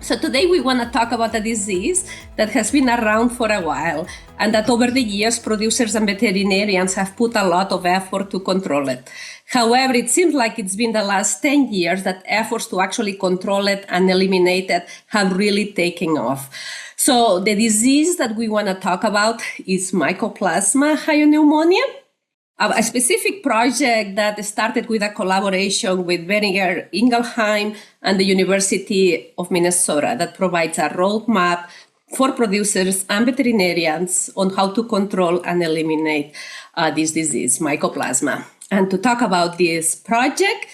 So today we want to talk about a disease that has been around for a while and that over the years producers and veterinarians have put a lot of effort to control it. However, it seems like it's been the last 10 years that efforts to actually control it and eliminate it have really taken off. So the disease that we want to talk about is Mycoplasma hyopneumoniae. A specific project that started with a collaboration with Boehringer Ingelheim and the University of Minnesota that provides a roadmap for producers and veterinarians on how to control and eliminate this disease, Mycoplasma. And to talk about this project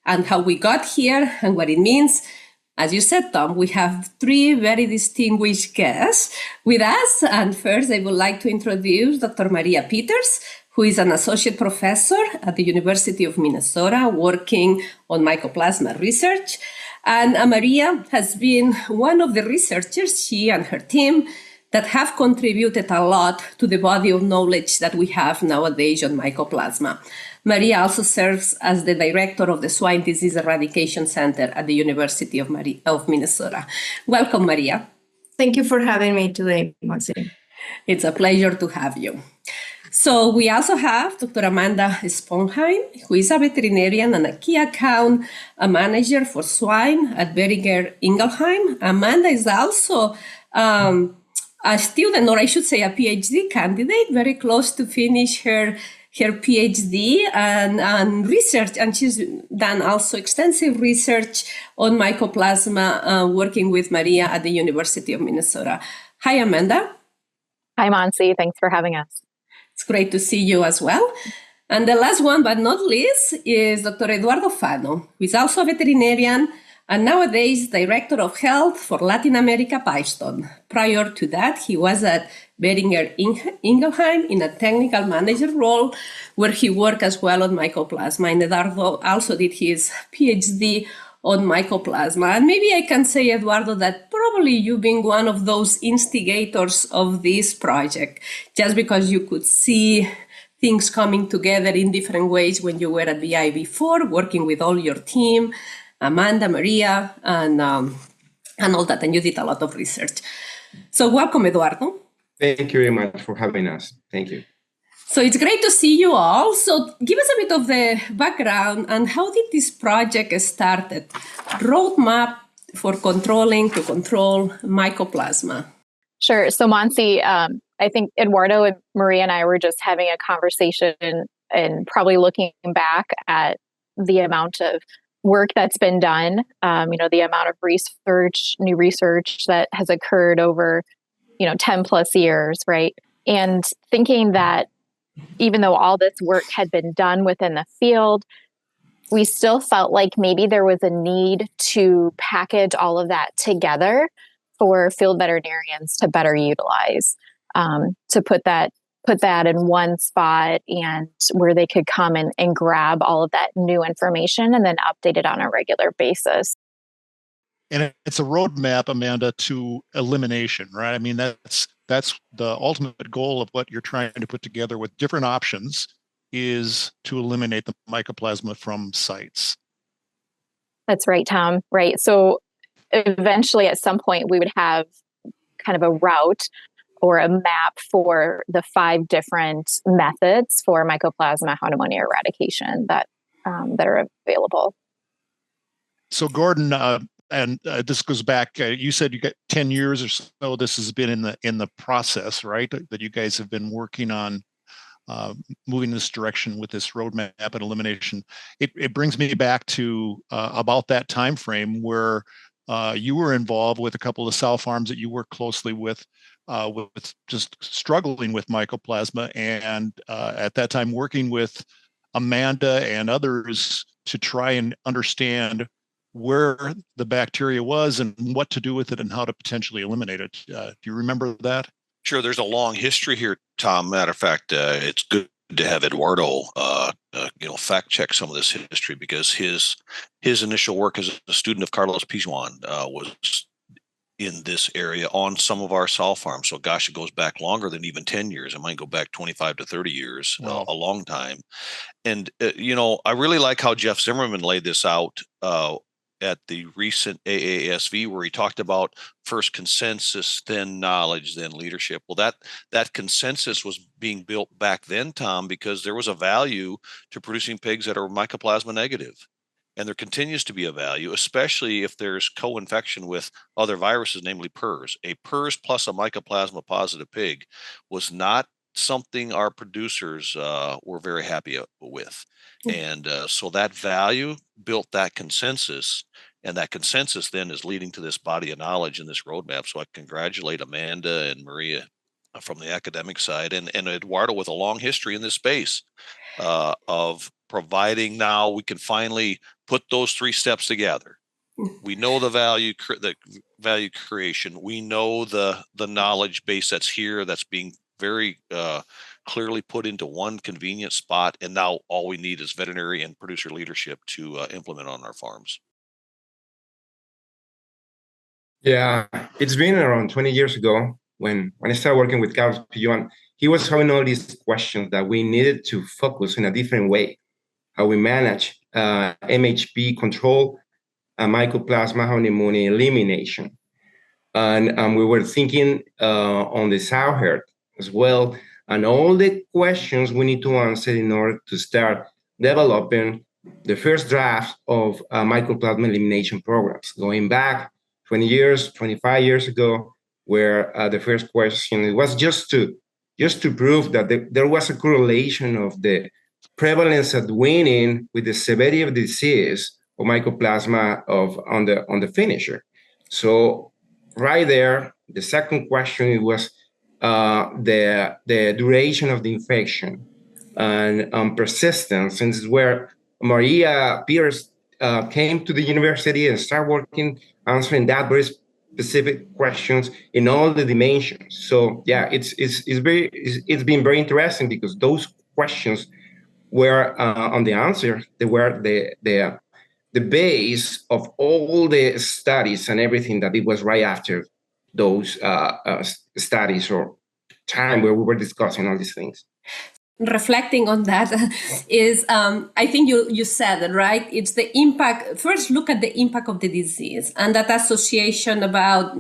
and how we got here and what it means, as you said, Tom, we have three very distinguished guests with us. And first, I would like to introduce Dr. Maria Pieters, who is an associate professor at the University of Minnesota working on mycoplasma research. And Maria has been one of the researchers, she and her team, that have contributed a lot to the body of knowledge that we have nowadays on mycoplasma. Maria also serves as the director of the Swine Disease Eradication Center at the University of Minnesota. Welcome, Maria. Thank you for having me today, Maxine. It's a pleasure to have you. So we also have Dr. Amanda Sponheim, who is a veterinarian and a key account manager for swine at Boehringer Ingelheim. Amanda is also a student, or I should say a PhD candidate, very close to finish her PhD and research, and she's done also extensive research on mycoplasma, working with Maria at the University of Minnesota. Hi, Amanda. Hi, Monsi. Thanks for having us. It's great to see you as well. And the last one, but not least, is Dr. Eduardo Fano, who is also a veterinarian and nowadays Director of Health for Latin America Pipestone. Prior to that, he was at Boehringer Ingelheim in a technical manager role where he worked as well on mycoplasma. And Eduardo also did his PhD on mycoplasma. And maybe I can say, Eduardo, that probably you've been one of those instigators of this project, just because you could see things coming together in different ways when you were at BI before, working with all your team, Amanda, Maria, and all that. And you did a lot of research. So welcome, Eduardo. Thank you very much for having us. Thank you. So it's great to see you all. So give us a bit of the background and how did this project started? Roadmap for to control mycoplasma. Sure. So Monsi, I think Eduardo and Maria and I were just having a conversation and probably looking back at the amount of work that's been done, the amount of new research that has occurred over, 10 plus years, right? And thinking that even though all this work had been done within the field, we still felt like maybe there was a need to package all of that together for field veterinarians to better utilize, to put that in one spot and where they could come and grab all of that new information and then update it on a regular basis. And it's a roadmap, Amanda, to elimination, right? I mean, that's the ultimate goal of what you're trying to put together with different options is to eliminate the mycoplasma from sites. That's right, Tom. Right. So eventually at some point we would have kind of a route or a map for the 5 different methods for Mycoplasma hyopneumoniae eradication that are available. So Gordon, and this goes back, you said you got 10 years or so. This has been in the process, right? That you guys have been working on moving this direction with this roadmap and elimination. It brings me back to about that time frame where you were involved with a couple of sow farms that you work closely with just struggling with mycoplasma, and at that time working with Amanda and others to try and understand where the bacteria was and what to do with it and how to potentially eliminate it. Do you remember that? Sure. There's a long history here, Tom. Matter of fact, it's good to have Eduardo, fact check some of this history, because his initial work as a student of Carlos Pijuan was in this area on some of our sow farms. So gosh, it goes back longer than even 10 years. It might go back 25 to 30 years, wow. A long time. And, I really like how Jeff Zimmerman laid this out. at the recent AASV, where he talked about first consensus, then knowledge, then leadership. Well, that consensus was being built back then, Tom, because there was a value to producing pigs that are mycoplasma negative. And there continues to be a value, especially if there's co-infection with other viruses, namely PRRS. A PRRS plus a mycoplasma positive pig was not something our producers were very happy with. And so that value built that consensus, and that consensus then is leading to this body of knowledge in this roadmap. So I congratulate Amanda and Maria from the academic side, and Eduardo with a long history in this space of providing. Now we can finally put those three steps together. We know the value creation. We know the knowledge base that's here, that's being very clearly put into one convenient spot. And now all we need is veterinary and producer leadership to implement on our farms. Yeah, it's been around 20 years ago when I started working with Carlos Pijuan. He was having all these questions that we needed to focus in a different way. How we manage MHP control, Mycoplasma hyopneumoniae elimination. And we were thinking on the sow herd as well, and all the questions we need to answer in order to start developing the first draft of mycoplasma elimination programs, going back 20 years, 25 years ago, where the first question, it was just to prove that there was a correlation of the prevalence of winning with the severity of disease of mycoplasma on the finisher. So right there, the second question, it was the duration of the infection and persistence. And this is where Maria Pieters came to the university and started working, answering that very specific questions in all the dimensions. So yeah, it's been very interesting because those questions were on the answer. They were the base of all the studies and everything that it was right after those studies or time where we were discussing all these things. Reflecting on that is, I think you said it, right? It's the impact. First, look at the impact of the disease and that association about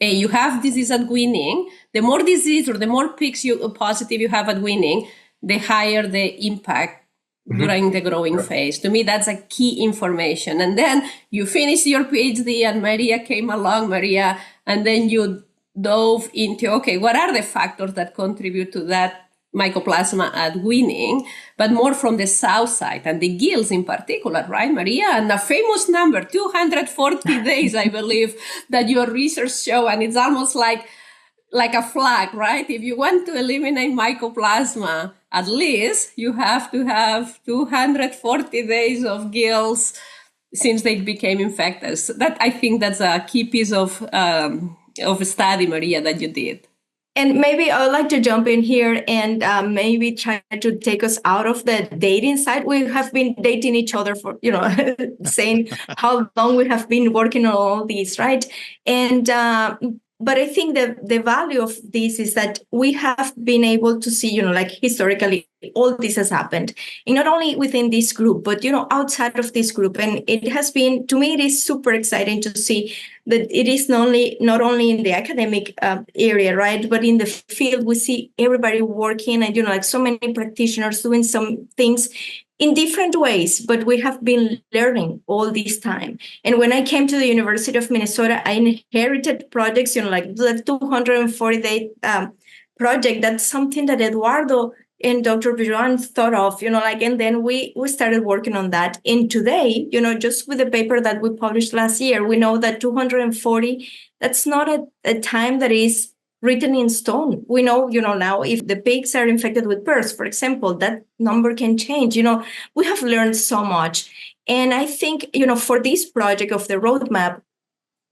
you have disease at weaning. The more disease or the more pigs positive you have at weaning, the higher the impact during the growing phase. To me, that's a key information. And then you finish your PhD and Maria came along, and then you dove into, okay, what are the factors that contribute to that mycoplasma at weaning, but more from the south side and the gills in particular, right, Maria? And a famous number, 240 days, I believe, that your research show, and it's almost like a flag, right? If you want to eliminate mycoplasma, at least you have to have 240 days of gills since they became infectious. That, I think that's a key piece of study, Maria, that you did. And maybe I would like to jump in here and maybe try to take us out of the dating side. We have been dating each other for, saying how long we have been working on all these, right? And but I think that the value of this is that we have been able to see, like historically, all this has happened, and not only within this group, but, outside of this group. And it has been, to me, it is super exciting to see that it is not only in the academic area, right, but in the field, we see everybody working and, like so many practitioners doing some things in different ways, but we have been learning all this time. And when I came to the University of Minnesota, I inherited projects, like the 240-day project. That's something that Eduardo and Dr. Pijuan thought of, and then we started working on that. And today, just with the paper that we published last year, we know that 240, that's not a time that is written in stone. We know, now if the pigs are infected with PRRS, for example, that number can change. We have learned so much. And I think, for this project of the roadmap,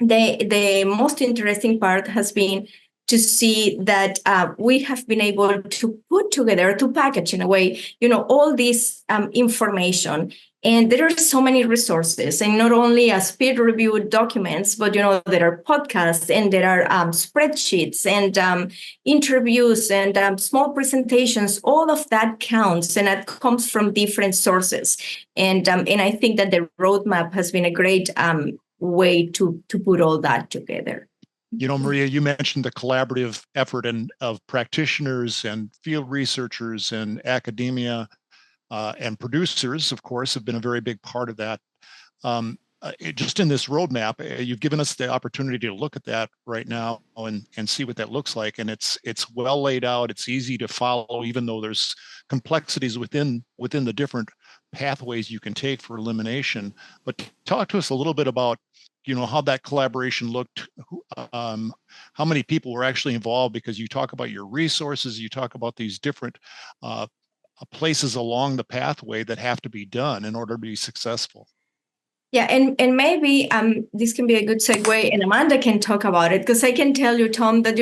the most interesting part has been to see that we have been able to put together, to package in a way, all this information. And there are so many resources, and not only as peer-reviewed documents, but there are podcasts, and there are spreadsheets, and interviews, and small presentations. All of that counts, and that comes from different sources. And I think that the roadmap has been a great way to put all that together. Maria, you mentioned the collaborative effort of practitioners and field researchers and academia and producers, of course, have been a very big part of that. Just in this roadmap, you've given us the opportunity to look at that right now and see what that looks like. And it's well laid out. It's easy to follow, even though there's complexities within the different pathways you can take for elimination. But talk to us a little bit about how that collaboration looked, how many people were actually involved, because you talk about your resources, you talk about these different places along the pathway that have to be done in order to be successful. Yeah, and maybe this can be a good segue, and Amanda can talk about it, because I can tell you, Tom, that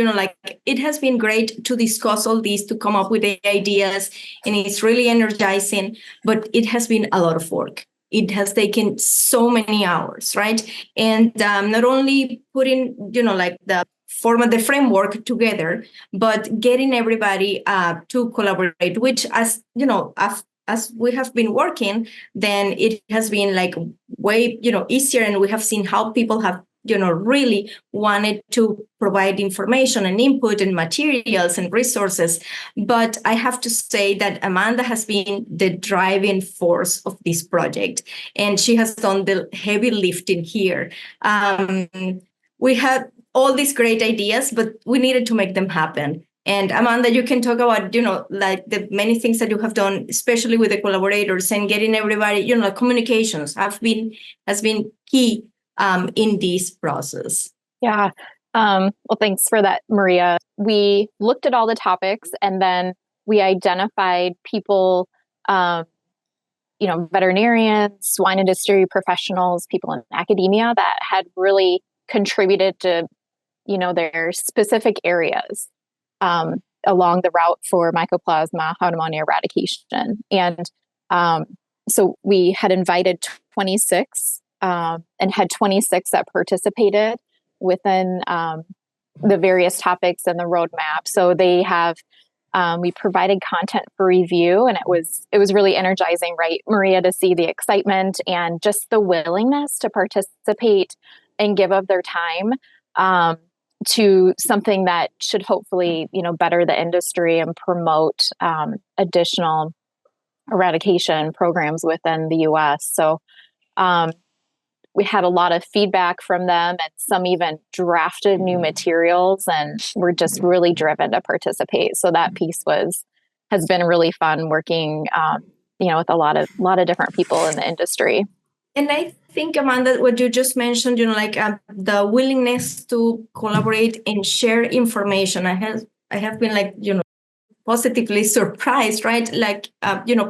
it has been great to discuss all these, to come up with the ideas, and it's really energizing, but it has been a lot of work. It has taken so many hours, right? And not only putting, the framework together, but getting everybody to collaborate, which, as we have been working, then it has been way, easier. And we have seen how people have, really wanted to provide information and input and materials and resources. But I have to say that Amanda has been the driving force of this project, and she has done the heavy lifting here. We had all these great ideas, but we needed to make them happen. And Amanda, you can talk about, the many things that you have done, especially with the collaborators and getting everybody, communications has been key in this process. Yeah. Well, thanks for that, Maria. We looked at all the topics, and then we identified people, veterinarians, swine industry professionals, people in academia that had really contributed to, their specific areas along the route for Mycoplasma hyopneumoniae Eradication. And so we had invited 26 and had 26 that participated within the various topics in the roadmap. So they have, we provided content for review, and it was really energizing, right, Maria, to see the excitement and just the willingness to participate and give of their time to something that should hopefully, better the industry and promote additional eradication programs within the U.S. So we had a lot of feedback from them, and some even drafted new materials, and we're just really driven to participate. So that piece has been really fun working, with a lot of different people in the industry. And I think, Amanda, what you just mentioned, the willingness to collaborate and share information, I have been positively surprised, right?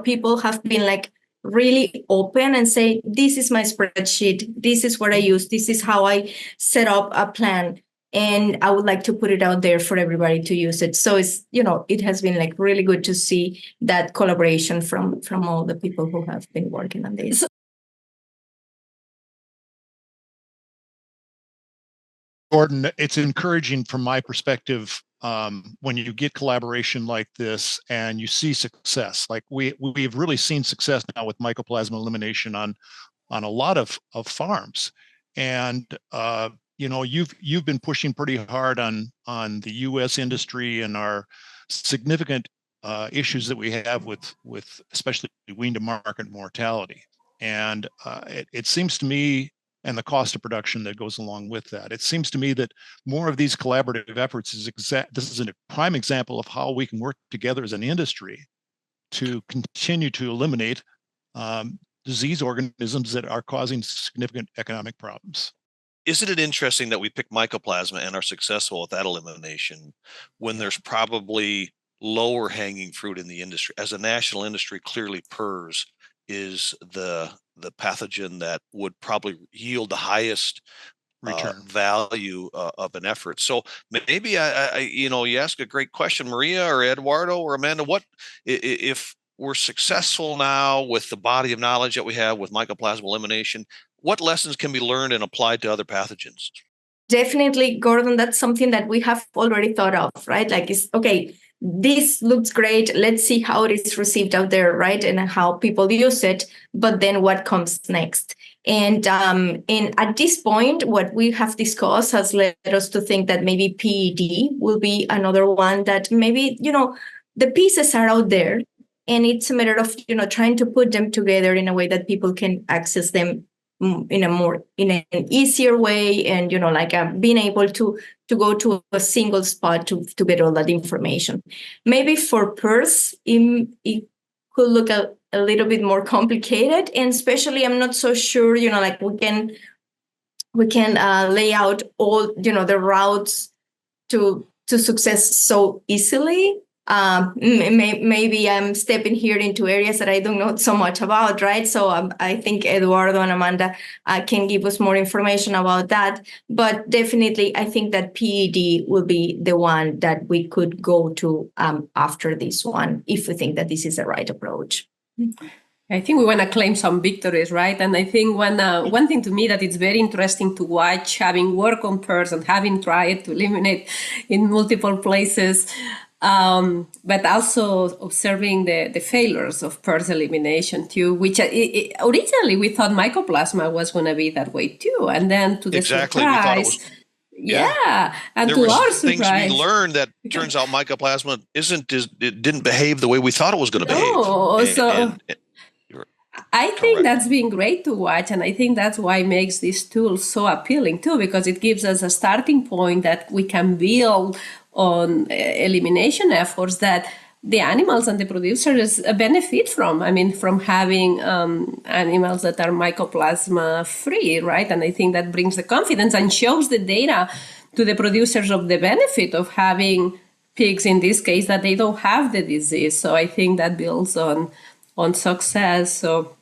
People have been really open and say, this is my spreadsheet, this is what I use, this is how I set up a plan, and I would like to put it out there for everybody to use it. So it's, it has been really good to see that collaboration from all the people who have been working on this. Gordon, it's encouraging from my perspective when you get collaboration like this and you see success. Like we've really seen success now with mycoplasma elimination on a lot of farms, and you've been pushing pretty hard on the U.S. industry and our significant issues that we have with especially wean to market mortality, and it seems to me, and the cost of production that goes along with that. It seems to me that more of these collaborative efforts this is a prime example of how we can work together as an industry to continue to eliminate disease organisms that are causing significant economic problems. Isn't it interesting that we pick mycoplasma and are successful at that elimination when there's probably lower hanging fruit in the industry? As a national industry, clearly PRRS is the pathogen that would probably yield the highest value of an effort. So maybe I you ask a great question, Maria or Eduardo or Amanda. What if we're successful now with the body of knowledge that we have with mycoplasma elimination? What lessons can be learned and applied to other pathogens? Definitely, Gordon, that's something that we have already thought of, right? Like, it's okay, this looks great. Let's see how it is received out there, right? And how people use it. But then what comes next? And at this point, what we have discussed has led us to think that maybe PED will be another one that maybe, the pieces are out there. And it's a matter of, trying to put them together in a way that people can access them in an easier way, and being able to go to a single spot to get all that information. Maybe for PERS, it could look a little bit more complicated, and especially I'm not so sure, we can lay out all the routes to success so easily. Maybe I'm stepping here into areas that I don't know so much about, right? So I think Eduardo and Amanda can give us more information about that. But definitely, I think that PED will be the one that we could go to after this one, if we think that this is the right approach. I think we want to claim some victories, right? And I think one thing to me that it's very interesting to watch, having worked on PERS and having tried to eliminate in multiple places, but also observing the failures of PERS elimination too, which originally we thought mycoplasma was going to be that way too. And then to the surprise, we thought it was, and there to our things surprise, we learned that turns out mycoplasma it didn't behave the way we thought it was going to behave. I think that's been great to watch, and I think that's why it makes this tool so appealing too, because it gives us a starting point that we can build on elimination efforts that the animals and the producers benefit from. I mean, from having animals that are mycoplasma free, right? And I think that brings the confidence and shows the data to the producers of the benefit of having pigs, in this case, that they don't have the disease. So I think that builds on success. So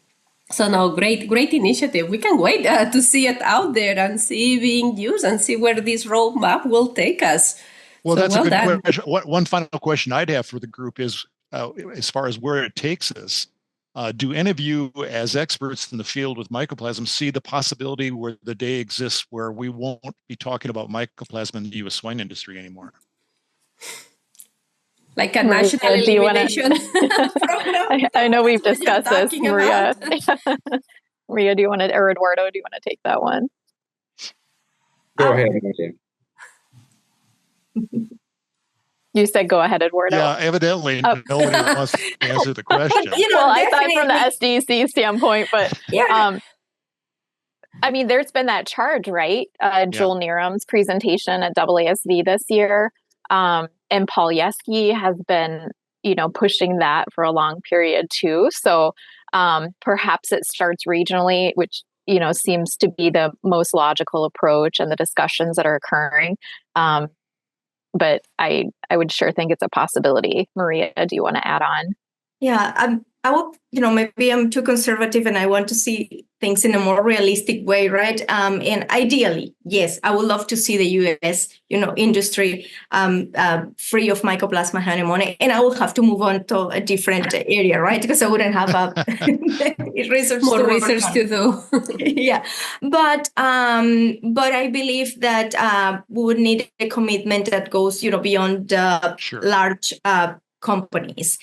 no, great initiative. We can wait to see it out there and see it being used and see where this roadmap will take us. Well, that's a good question. One final question I'd have for the group is, as far as where it takes us, do any of you as experts in the field with mycoplasma see the possibility where the day exists where we won't be talking about mycoplasma in the U.S. swine industry anymore? Like a national elimination program? I know we've discussed this, Maria. Maria, do you want to, or Eduardo, do you want to take that one? Go ahead, Maria. You said go ahead, Eduardo. Yeah, evidently nobody wants to answer the question. Well, I thought from the SDC standpoint, but I mean, there's been that charge, right? Joel Neerham's presentation at AASV this year, and Paul Yeski has been, pushing that for a long period too. So perhaps it starts regionally, which seems to be the most logical approach, and the discussions that are occurring. But I would sure think it's a possibility. Maria, do you want to add on? Yeah, I would, maybe I'm too conservative and I want to see things in a more realistic way, right? And ideally, yes, I would love to see the U.S., industry free of Mycoplasma hyopneumoniae, and I will have to move on to a different area, right? Because I wouldn't have more research to do. Yeah, but I believe that we would need a commitment that goes, beyond large companies.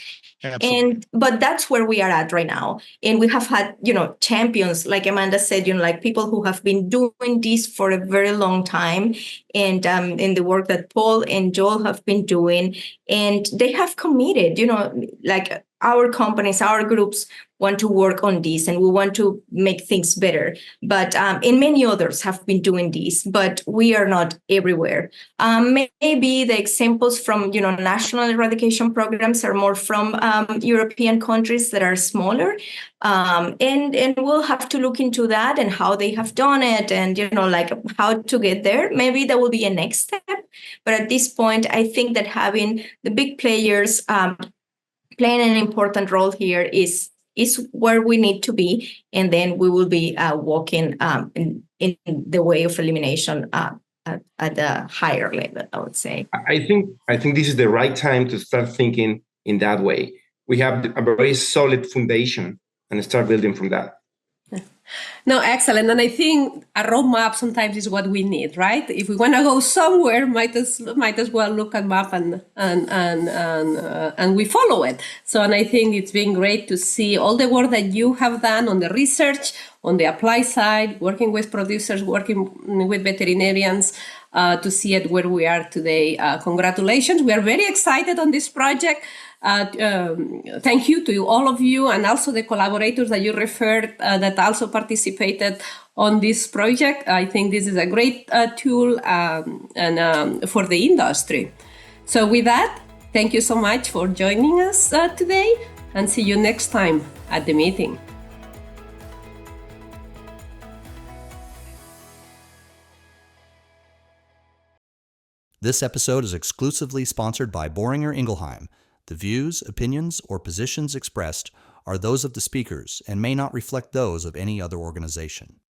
But that's where we are at right now. And we have had, champions, like Amanda said, like people who have been doing this for a very long time, and in the work that Paul and Joel have been doing, and they have committed, like our companies, our groups want to work on this, and we want to make things better. But and many others have been doing this, but we are not everywhere. Maybe the examples from national eradication programs are more from European countries that are smaller, and we'll have to look into that and how they have done it, and like how to get there. Maybe that will be a next step. But at this point, I think that having the big players playing an important role here is where we need to be, and then we will be walking in the way of elimination at the higher level, I would say. I think this is the right time to start thinking in that way. We have a very solid foundation and start building from that. No, excellent. And I think a roadmap sometimes is what we need, right? If we want to go somewhere, might as well look at map and we follow it. So, and I think it's been great to see all the work that you have done on the research, on the apply side, working with producers, working with veterinarians, to see it where we are today. Congratulations. We are very excited on this project. Thank you to all of you and also the collaborators that you referred that also participated on this project. I think this is a great tool and for the industry. So with that, thank you so much for joining us today, and see you next time at the meeting. This episode is exclusively sponsored by Boehringer Ingelheim. The views, opinions, or positions expressed are those of the speakers and may not reflect those of any other organization.